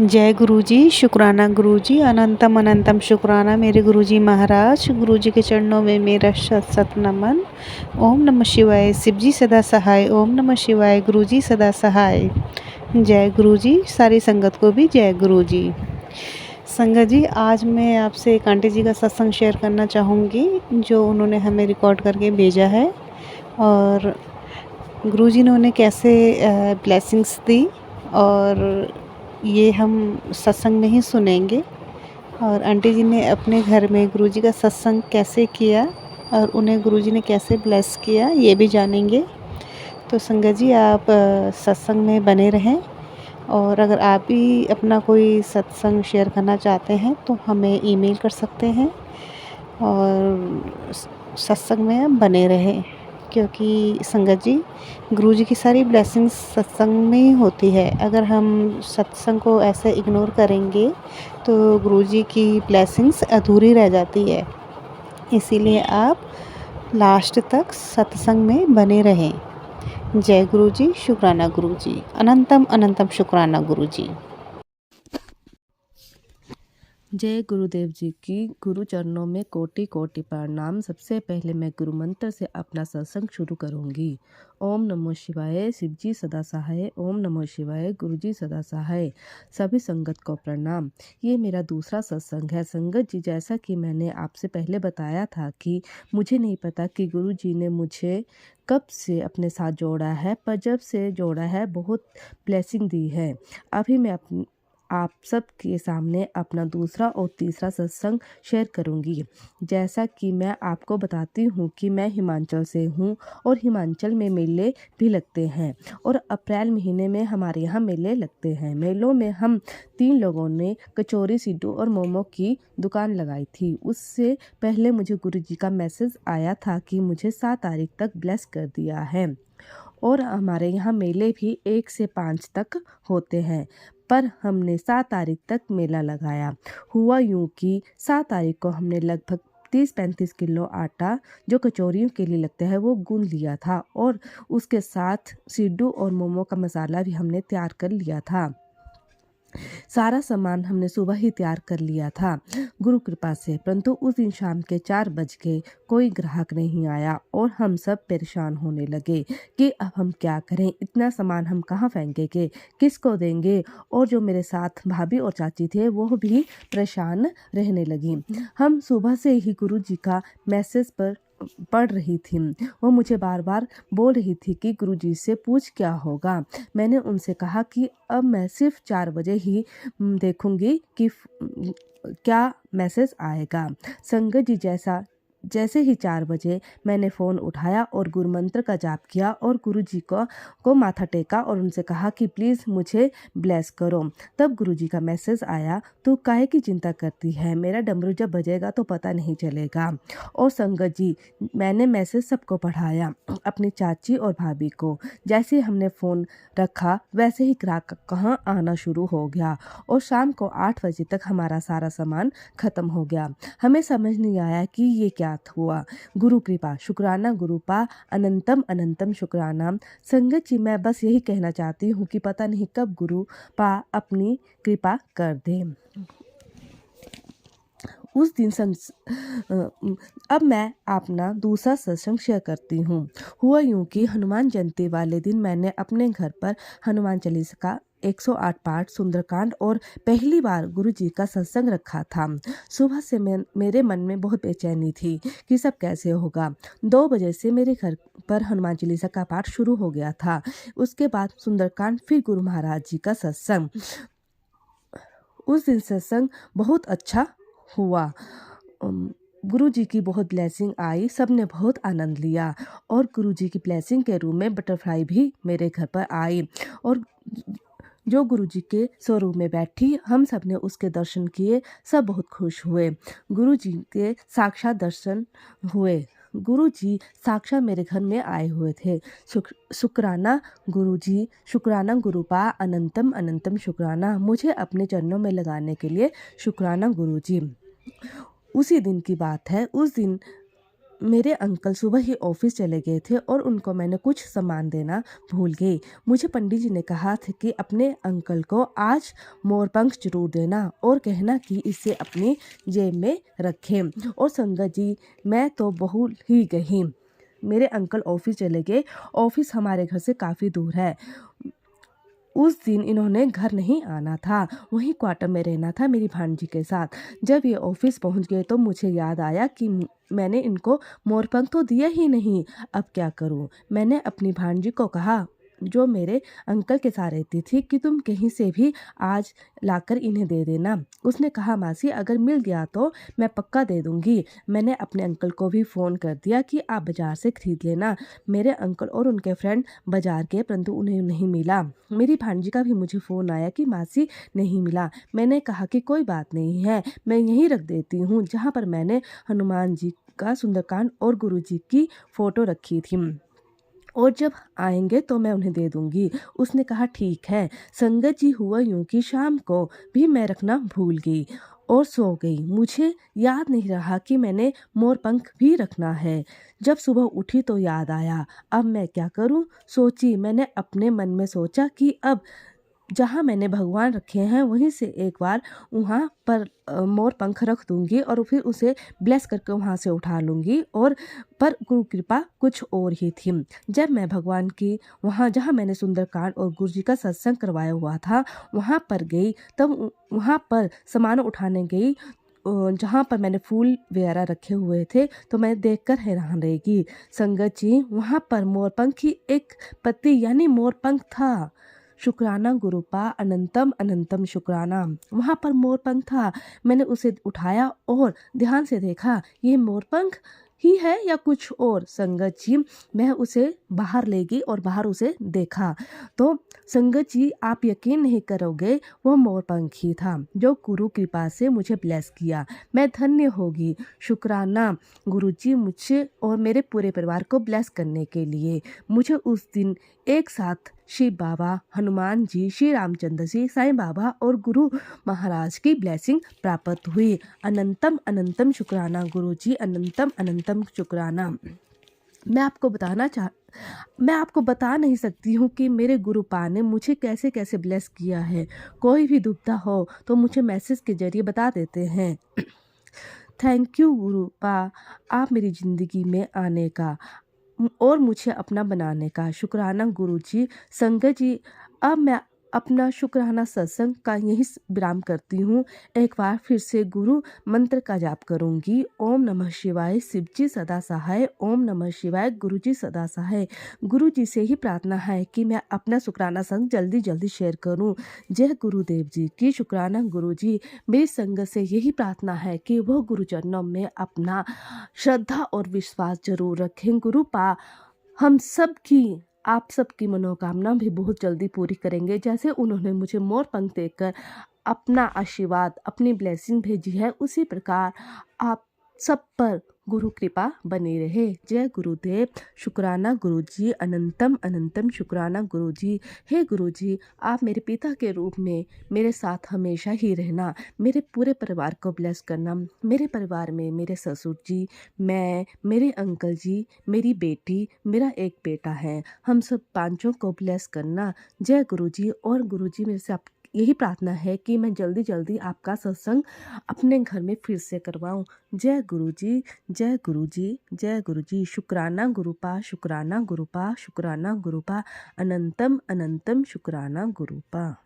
जय गुरुजी, शुक्राना गुरुजी, अनंतम अनंतम शुक्राना मेरे गुरुजी महाराज। गुरुजी के चरणों में मेरा शत शत नमन। ओम नमः शिवाय। शिव जी सदा सहाय। ओम नमः शिवाय। गुरुजी सदा सहाय। जय गुरुजी। सारी संगत को भी जय गुरुजी। संगत जी, आज मैं आपसे एक आंटी जी का सत्संग शेयर करना चाहूँगी, जो उन्होंने हमें रिकॉर्ड करके भेजा है। और गुरुजी ने उन्हें कैसे ब्लेसिंग्स दी, और ये हम सत्संग में ही सुनेंगे। और आंटी जी ने अपने घर में गुरुजी का सत्संग कैसे किया और उन्हें गुरुजी ने कैसे ब्लेस किया, ये भी जानेंगे। तो संगत जी, आप सत्संग में बने रहें। और अगर आप भी अपना कोई सत्संग शेयर करना चाहते हैं तो हमें ईमेल कर सकते हैं। और सत्संग में आप बने रहें, क्योंकि संगत जी, गुरुजी की सारी ब्लेसिंग्स सत्संग में ही होती है। अगर हम सत्संग को ऐसे इग्नोर करेंगे तो गुरुजी की ब्लेसिंग्स अधूरी रह जाती है। इसीलिए आप लास्ट तक सत्संग में बने रहें। जय गुरुजी, शुक्राना गुरुजी, अनंतम अनंतम शुक्राना गुरुजी। जय गुरुदेव जी की। गुरु चरणों में कोटि कोटि प्रणाम। सबसे पहले मैं गुरु मंत्र से अपना सत्संग शुरू करूंगी। ओम नमो शिवाय। शिव जी सदा सहाय। ओम नमो शिवाय। गुरु जी सदा सहाय। सभी संगत को प्रणाम। ये मेरा दूसरा सत्संग है। संगत जी, जैसा कि मैंने आपसे पहले बताया था कि मुझे नहीं पता कि गुरु जी ने मुझे कब से अपने साथ जोड़ा है, पर जब से जोड़ा है बहुत ब्लेसिंग दी है। अभी मैं आप सब के सामने अपना दूसरा और तीसरा सत्संग शेयर करूंगी। जैसा कि मैं आपको बताती हूँ कि मैं हिमाचल से हूँ और हिमाचल में मेले भी लगते हैं, और अप्रैल महीने में हमारे यहाँ मेले लगते हैं। मेलों में हम 3 लोगों ने कचौरी, सिड्डू और मोमो की दुकान लगाई थी। उससे पहले मुझे गुरुजी का मैसेज आया था कि मुझे 7 तारीख तक ब्लेस कर दिया है। और हमारे यहाँ मेले भी 1 से 5 तक होते हैं, पर हमने 7 तारीख तक मेला लगाया। हुआ यूं कि 7 तारीख को हमने लगभग 30-35 किलो आटा, जो कचौरियों के लिए लगता है, वो गूंद लिया था, और उसके साथ सिड्डू और मोमो का मसाला भी हमने तैयार कर लिया था। सारा सामान हमने सुबह ही तैयार कर लिया था गुरु कृपा से। परंतु उस दिन शाम के 4 बज गए, कोई ग्राहक नहीं आया और हम सब परेशान होने लगे कि अब हम क्या करें, इतना सामान हम कहाँ फेंकेंगे, किसको देंगे। और जो मेरे साथ भाभी और चाची थे वो भी परेशान रहने लगी। हम सुबह से ही गुरु जी का मैसेज पर पढ़ रही थी। वो मुझे बार बार बोल रही थी कि गुरुजी से पूछ क्या होगा। मैंने उनसे कहा कि अब मैं सिर्फ 4 बजे ही देखूंगी कि क्या मैसेज आएगा। संगत जी, जैसे ही 4 बजे मैंने फ़ोन उठाया और गुरु मंत्र का जाप किया और गुरु जी को माथा टेका और उनसे कहा कि प्लीज़ मुझे ब्लेस करो। तब गुरु जी का मैसेज आया, तू काहे की चिंता करती है, मेरा डमरू जब बजेगा तो पता नहीं चलेगा। और संगत जी, मैंने मैसेज सबको पढ़ाया, अपनी चाची और भाभी को। जैसे हमने फ़ोन रखा वैसे ही ग्राहक कहाँ आना शुरू हो गया, और शाम को 8 बजे तक हमारा सारा सामान ख़त्म हो गया। हमें समझ नहीं आया कि ये क्या हुआ। गुरु कृपा, शुक्राना गुरुपा, अनंतम अनंतम शुक्राना। संगत जी, मैं बस यही कहना चाहती हूँ कि पता नहीं कब गुरु पा अपनी कृपा कर दे। उस दिन अब मैं अपना दूसरा सत्संग शेयर करती हूँ। हुआ यूं कि हनुमान जयंती वाले दिन मैंने अपने घर पर हनुमान चालीसा का 108 पाठ, सुंदरकांड और पहली बार गुरु जी का सत्संग रखा था। सुबह से मेरे मन में बहुत बेचैनी थी कि सब कैसे होगा। 2 बजे से मेरे घर पर हनुमान चालीसा का पाठ शुरू हो गया था। उसके बाद सुंदरकांड, फिर गुरु महाराज जी का सत्संग। उस दिन सत्संग बहुत अच्छा हुआ। गुरु जी की बहुत ब्लेसिंग आई, सब ने बहुत आनंद लिया, और गुरु जी की ब्लेसिंग के रूप में बटरफ्लाई भी मेरे घर पर आई, और जो गुरु जी के स्वरूप में बैठी, हम सब ने उसके दर्शन किए, सब बहुत खुश हुए। गुरु जी के साक्षात दर्शन हुए। गुरु जी साक्षात मेरे घर में आए हुए थे। शुक्राना गुरु जी, शुक्राना गुरुपा, अनंतम अनंतम शुक्राना। मुझे अपने चरणों में लगाने के लिए शुक्राना गुरु जी। उसी दिन की बात है। उस दिन मेरे अंकल सुबह ही ऑफिस चले गए थे और उनको मैंने कुछ सामान देना भूल गई। मुझे पंडित जी ने कहा था कि अपने अंकल को आज मोरपंख जरूर देना और कहना कि इसे अपनी जेब में रखें। और संगत जी, मैं तो भूल ही गई। मेरे अंकल ऑफिस चले गए। ऑफिस हमारे घर से काफ़ी दूर है। उस दिन इन्होंने घर नहीं आना था, वहीं क्वार्टर में रहना था मेरी भांजी के साथ। जब ये ऑफिस पहुंच गए तो मुझे याद आया कि मैंने इनको मोरपंख तो दिया ही नहीं। अब क्या करूं? मैंने अपनी भांजी को कहा, जो मेरे अंकल के साथ रहती थी, कि तुम कहीं से भी आज लाकर इन्हें दे देना। उसने कहा, मासी अगर मिल गया तो मैं पक्का दे दूंगी। मैंने अपने अंकल को भी फ़ोन कर दिया कि आप बाज़ार से खरीद लेना। मेरे अंकल और उनके फ्रेंड बाज़ार गए परंतु उन्हें नहीं मिला। मेरी भांजी का भी मुझे फ़ोन आया कि मासी नहीं मिला। मैंने कहा कि कोई बात नहीं है, मैं यहीं रख देती हूँ जहाँ पर मैंने हनुमान जी का सुंदरकांड और गुरु जी की फ़ोटो रखी थी, और जब आएंगे तो मैं उन्हें दे दूंगी। उसने कहा ठीक है। संगत जी, हुआ यूं कि शाम को भी मैं रखना भूल गई और सो गई। मुझे याद नहीं रहा कि मैंने मोरपंख भी रखना है। जब सुबह उठी तो याद आया। अब मैं क्या करूं? सोची। मैंने अपने मन में सोचा कि अब जहाँ मैंने भगवान रखे हैं वहीं से एक बार वहाँ पर मोर पंख रख दूंगी और फिर उसे ब्लेस करके वहाँ से उठा लूंगी। और पर गुरु कृपा कुछ और ही थी। जब मैं भगवान की वहाँ जहाँ मैंने सुंदरकांड और गुरु जी का सत्संग करवाया हुआ था वहाँ पर गई, तब वहाँ पर सामान उठाने गई जहाँ पर मैंने फूल वगैरह रखे हुए थे, तो मैं देखकर हैरान रह गई। संगत जी, वहाँ पर मोरपंख की एक पत्ती यानी मोरपंख था। शुक्राना गुरुपा, अनंतम अनंतम शुक्राना। वहाँ पर मोरपंख था। मैंने उसे उठाया और ध्यान से देखा, ये मोरपंख ही है या कुछ और? संगत जी, मैं उसे बाहर ले गई और बाहर उसे देखा तो संगत जी, आप यकीन नहीं करोगे, वो मोरपंख ही था जो गुरु कृपा से मुझे ब्लेस किया। मैं धन्य होगी। शुक्राना गुरु जी, मुझे और मेरे पूरे परिवार को ब्लेस करने के लिए। मुझे उस दिन एक साथ शिव बाबा, हनुमान जी, श्री रामचंद्र जी, साईं बाबा और गुरु महाराज की ब्लेसिंग प्राप्त हुई। अनंतम अनंतम शुक्राना गुरु जी, अनंतम अनंतम शुक्राना। मैं आपको बता नहीं सकती हूँ कि मेरे गुरुपा ने मुझे कैसे कैसे ब्लेस किया है। कोई भी दुविधा हो तो मुझे मैसेज के जरिए बता देते हैं। थैंक यू गुरुपा, आप मेरी ज़िंदगी में आने का और मुझे अपना बनाने का। शुक्राना गुरु जी। संगत जी, अब मैं अपना शुक्राना सत्संग का यही विराम करती हूँ। एक बार फिर से गुरु मंत्र का जाप करूँगी। ओम नमः शिवाय, शिव जी सदा सहाय। ओम नमः शिवाय, गुरु जी सदा सहाय। गुरु जी से ही प्रार्थना है कि मैं अपना शुक्राना संग जल्दी जल्दी शेयर करूँ। जय गुरुदेव जी की। शुक्राना गुरु जी। मेरी संगत से यही प्रार्थना है कि वह गुरु चरणों में अपना श्रद्धा और विश्वास जरूर रखें। गुरुपा हम सब की, आप सबकी मनोकामना भी बहुत जल्दी पूरी करेंगे। जैसे उन्होंने मुझे मोर पंख देकर अपना आशीर्वाद, अपनी ब्लेसिंग भेजी है, उसी प्रकार आप सब पर गुरु कृपा बनी रहे। जय गुरुदेव। शुक्राना गुरु जी, अनंतम अनंतम शुक्राना गुरु जी। हे गुरु जी, आप मेरे पिता के रूप में मेरे साथ हमेशा ही रहना। मेरे पूरे परिवार को ब्लेस करना। मेरे परिवार में मेरे ससुर जी, मैं, मेरे अंकल जी, मेरी बेटी, मेरा एक बेटा है, हम सब पांचों को ब्लेस करना। जय गुरु जी। और गुरु जी, मेरे से आप यही प्रार्थना है कि मैं जल्दी जल्दी आपका सत्संग अपने घर में फिर से करवाऊं। जय गुरु जी, जय गुरु जी, जय गुरु जी। शुक्राना गुरुपा, शुक्राना गुरुपा, शुक्राना गुरुपा, अनंतम अनंतम शुक्राना गुरुपा।